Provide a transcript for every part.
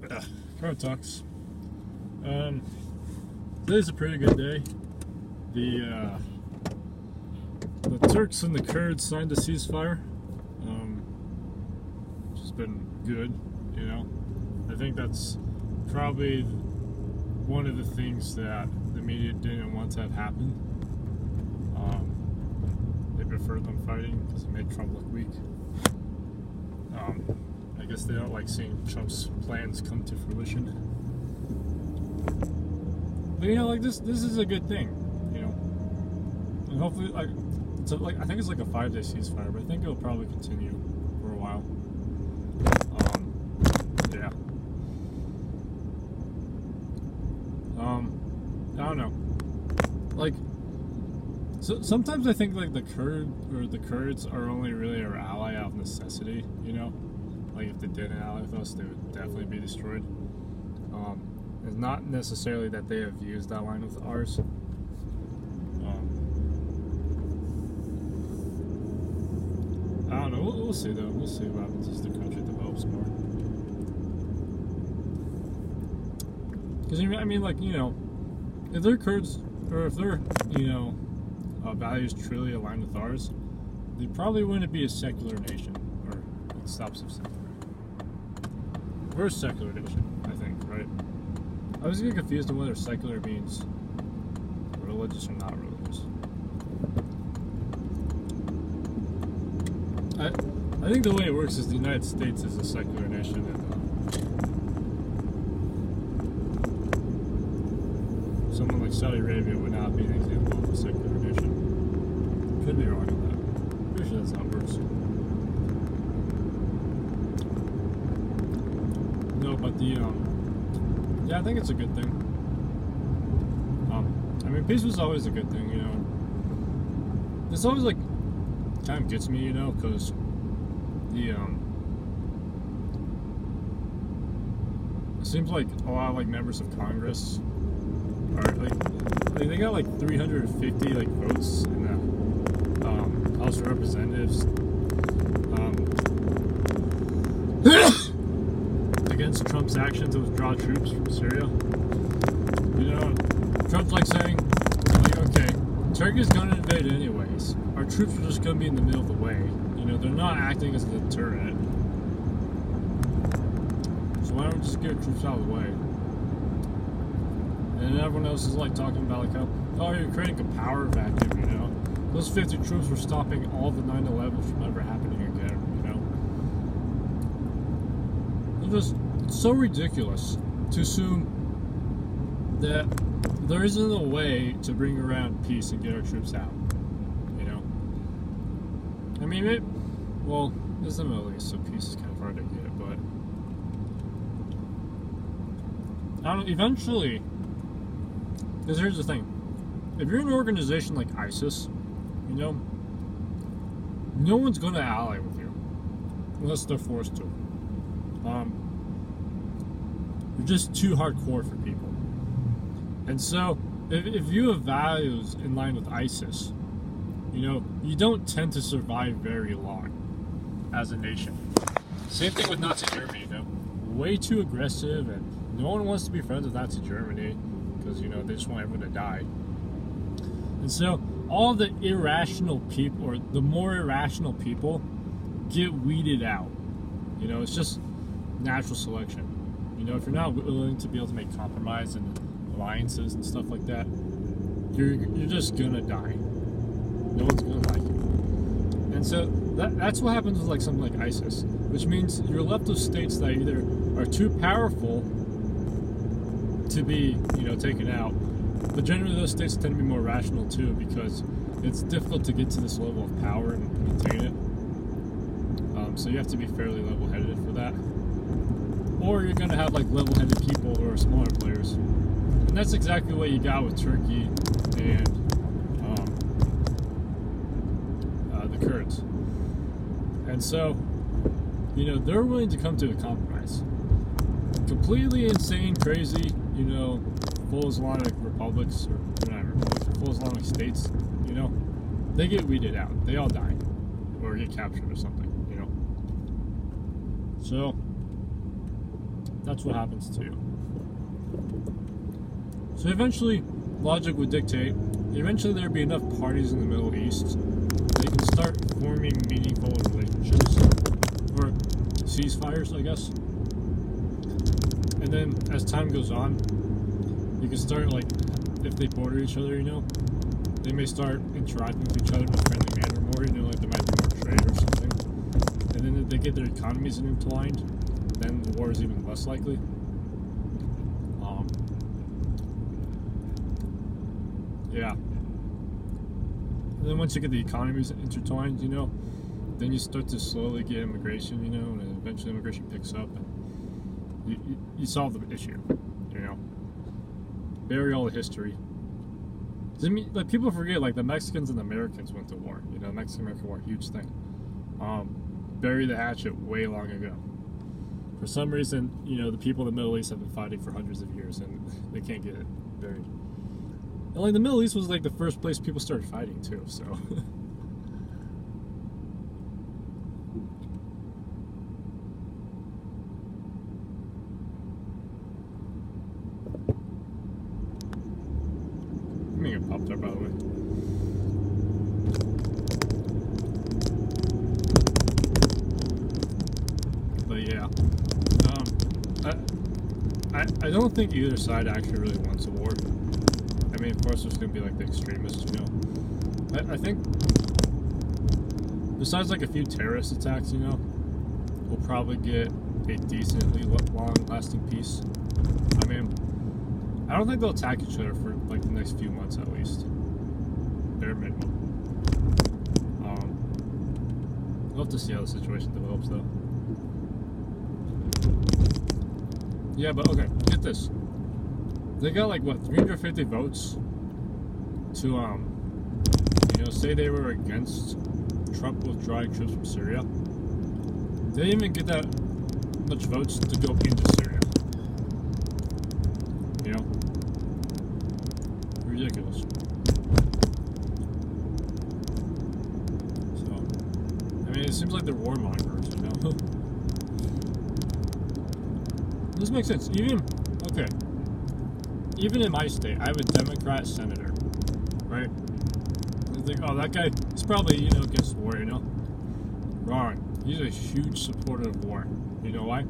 Car talks. Today's a pretty good day. The Turks and the Kurds signed a ceasefire. Which has been good, you know. I think that's probably one of the things that the media didn't want to have happen. They preferred them fighting because it made Trump look weak. I guess they don't like seeing Trump's plans come to fruition. But you know, like this is a good thing, you know. And hopefully, I think it's like a 5-day ceasefire, but I think it'll probably continue for a while. Yeah. I don't know. Like, so sometimes I think like the Kurds are only really our ally out of necessity, you know. Like if they didn't ally with us, they would definitely be destroyed. It's not necessarily that they have views that align with ours. I don't know. We'll see though. We'll see what happens as the country develops more. Because I mean, like, you know, if they're Kurds or if their values truly align with ours, they probably wouldn't be a secular nation, or it stops of secular. We're a secular nation, I think, right? I always get confused on whether secular means religious or not religious. I think the way it works is the United States is a secular nation, and someone like Saudi Arabia would not be an example of a secular nation. Could be wrong on that. Pretty sure that's how it works. No, but yeah, I think it's a good thing. I mean, peace was always a good thing, you know. This always like kind of gets me, you know, because it seems like a lot of like members of Congress are like they got like 350 like votes in the House of Representatives against Trump's action to withdraw troops from Syria. You know, Trump's like saying, like, okay, Turkey's gonna invade anyways. Our troops are just gonna be in the middle of the way. You know, they're not acting as a deterrent. So why don't we just get our troops out of the way? And everyone else is like talking about like how, oh, you're creating a power vacuum, you know. Those 50 troops were stopping all the 9/11 from ever happening again, you know. It's so ridiculous to assume that there isn't a way to bring around peace and get our troops out, you know. I mean, there's the Middle East, so peace is kind of hard to get, but I don't know, eventually. Because here's the thing, if you're an organization like ISIS, you know, no one's going to ally with you unless they're forced to. You're just too hardcore for people. And so, if you have values in line with ISIS, you know, you don't tend to survive very long as a nation. Same thing with Nazi Germany, you know, way too aggressive, and no one wants to be friends with Nazi Germany. Because, you know, they just want everyone to die. And so all the irrational people, or the more irrational people, get weeded out. You know, it's just natural selection. You know, if you're not willing to be able to make compromise and alliances and stuff like that, you're just gonna die. No one's gonna like you. And so that's what happens with like something like ISIS, which means you're left with states that either are too powerful to be, you know, taken out, but generally those states tend to be more rational too, because it's difficult to get to this level of power and maintain it. So you have to be fairly level-headed for that, or you're going to have like level-headed people who are smaller players, and that's exactly what you got with Turkey and the Kurds. And so, you know, they're willing to come to a compromise. Completely insane, crazy, you know, full Islamic republics, or not republics, full Islamic states, you know, they get weeded out. They all die, or get captured or something, you know. So, that's what happens to you. So eventually, logic would dictate, eventually there'd be enough parties in the Middle East that you can start forming meaningful relationships, or ceasefires, I guess. And then, as time goes on, you can start, like, if they border each other, they may start interacting with each other in a friendly manner more, like there might be more trade or something. And then if they get their economies intertwined, then the war is even less likely. Yeah. And then once you get the economies intertwined, then you start to slowly get immigration, and eventually immigration picks up, and you solve the issue, Bury all the history. Like, people forget, like, the Mexicans and the Americans went to war. The Mexican-American War, huge thing. Bury the hatchet way long ago. For some reason, the people in the Middle East have been fighting for hundreds of years, and they can't get it buried. And, like, the Middle East was, like, the first place people started fighting, too, so... I mean, it popped up, by the way. But, yeah. I don't think either side actually really wants a war. I mean, of course, there's going to be, like, the extremists, I think, besides, like, a few terrorist attacks, we'll probably get a decently long-lasting peace. I mean, I don't think they'll attack each other for, like, the next few months, at least. Bare minimum. We'll have to see how the situation develops, though. Yeah, but, okay, get this. They got, like, what, 350 votes to, say they were against Trump withdrawing troops from Syria. They didn't even get that much votes to go into Syria. Ridiculous. So, I mean, it seems like they're warmongers, This makes sense. Even in my state, I have a Democrat senator, right? I think, oh, that guy is probably, against war, Wrong. He's a huge supporter of war. You know why?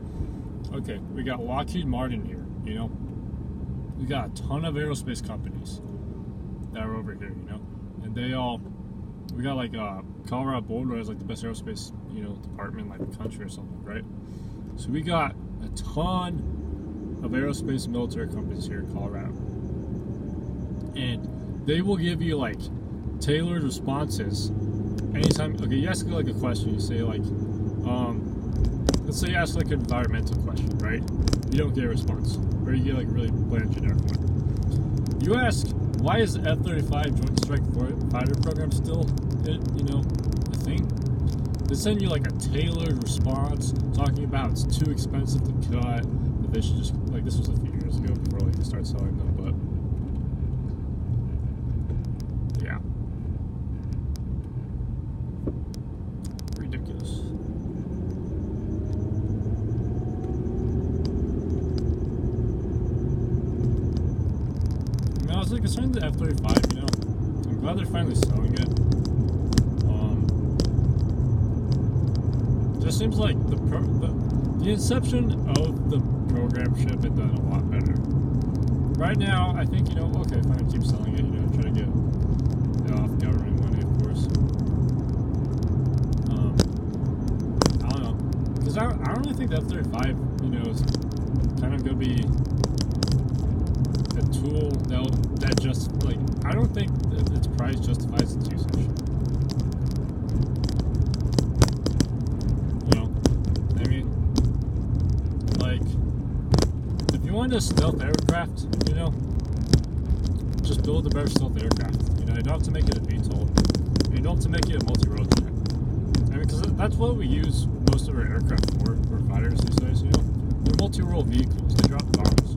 Okay, we got Lockheed Martin here, We got a ton of aerospace companies that are over here, And we got, like, Colorado Boulder has, like, the best aerospace, department in, like, the country or something, right? So we got a ton of aerospace and military companies here in Colorado. And they will give you, like, tailored responses anytime. Okay, you ask, like, a question, you say, like, let's say you ask, like, an environmental question, right? You don't get a response. Or you get, like, a really bland generic one. You ask, why is the F-35 Joint Strike Fighter program still, a thing? They send you, like, a tailored response talking about it's too expensive to cut, that they should just, like, this was a few years ago before, like, they start selling them, but yeah. Ridiculous. I mean, I was, like, concerned with the F-35, I'm glad they're finally selling it. It just seems like the inception of the program should have been done a lot better. Right now, I think, okay, fine, keep selling it, try to get it off government money, of course. I don't know. Because I don't really think the F-35, is kind of going to be a tool that just, like, I don't think that its price justifies its usage. A stealth aircraft, just build a better stealth aircraft. You don't have to make it a VTOL. You don't have to make it a multi-role jet. I mean, because that's what we use most of our aircraft for fighters these days. They're multi-role vehicles. They drop bombs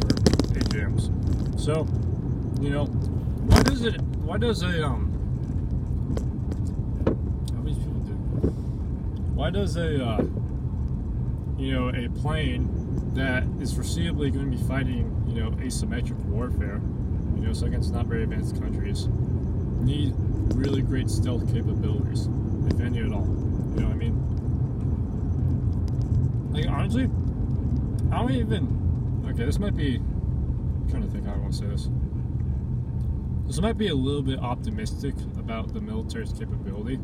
or AJMs. So, why does a how many people do? Why does a you know, a plane that is foreseeably going to be fighting, you know, asymmetric warfare, you know, so against not very advanced countries, need really great stealth capabilities, if any at all. You know what I mean? Like, honestly, I don't even... Okay, this might be... I'm trying to think how I want to say this. This might be a little bit optimistic about the military's capability,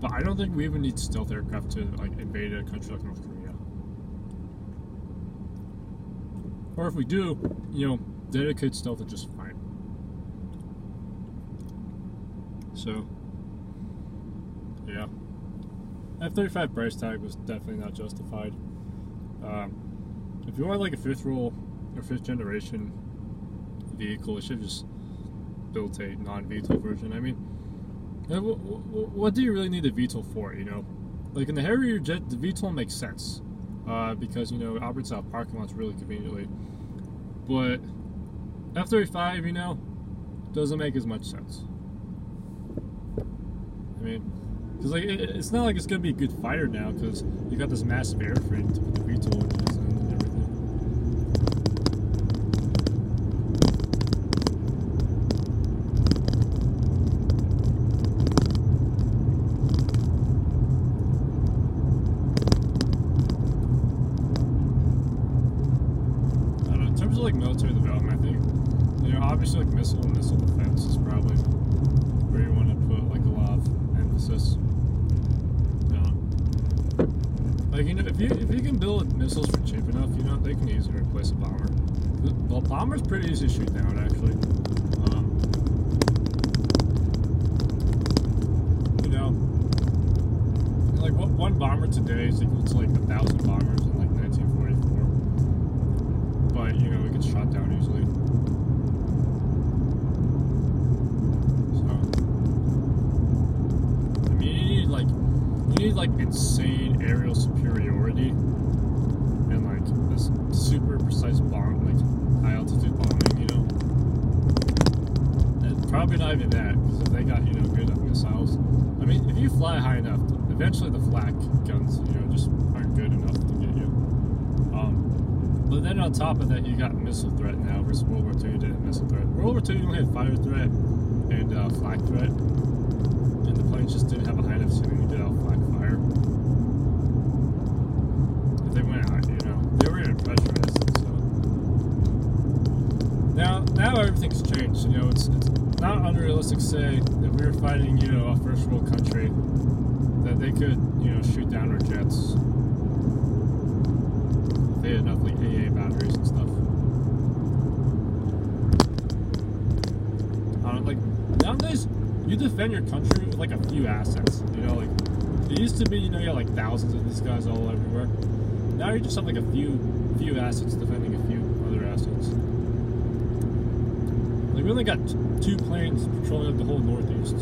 but I don't think we even need stealth aircraft to, like, invade a country like North Korea. Or if we do, you know, dedicated stealth is just fine. So, yeah. F-35 price tag was definitely not justified. If you want like a fifth generation vehicle, it should just build a non-VTOL version. I mean, what do you really need a VTOL for, you know? Like in the Harrier jet, the VTOL makes sense. Because, you know, it operates out of parking lots really conveniently. But F-35, you know, doesn't make as much sense. I mean, because like it's not like it's gonna be a good fighter now because you got this massive airframe to put the VTOL engines in and everything. I don't know, in terms of like military development, I think, you know, obviously like missile defense is probably where you want to put like a lot of emphasis. Like, you know, if you can build missiles for cheap enough, you know, they can easily replace a bomber. Well, bomber's pretty easy to shoot down, actually. You know, like one bomber today is equal to like 1,000 bombers in like 1944. But you know, it gets shot down easily. So, I mean, you need like insane aerial superiority and like this super precise bomb, like high altitude bombing, you know. And probably not even that, because if they got, you know, good enough missiles, I mean, if you fly high enough, eventually the flak guns, you know, just aren't good enough to get you. But then on top of that, you got missile threat now versus World War II. You didn't have missile threat. World War II, you only had fire threat and flak threat, and the planes just didn't have a high enough ceiling. You did out flak fire. If they went out, you know, they were even pressurized. So now everything's changed. You know, it's not unrealistic to say if we were fighting, you know, a first world country, that they could, you know, shoot down our jets. If they had enough like AA batteries and stuff. Like nowadays, you defend your country with like a few assets. You know, like it used to be, you know, you had like thousands of these guys all everywhere. Now you just have like a few assets defending a few other assets. Like we only got 2 planes patrolling like the whole Northeast.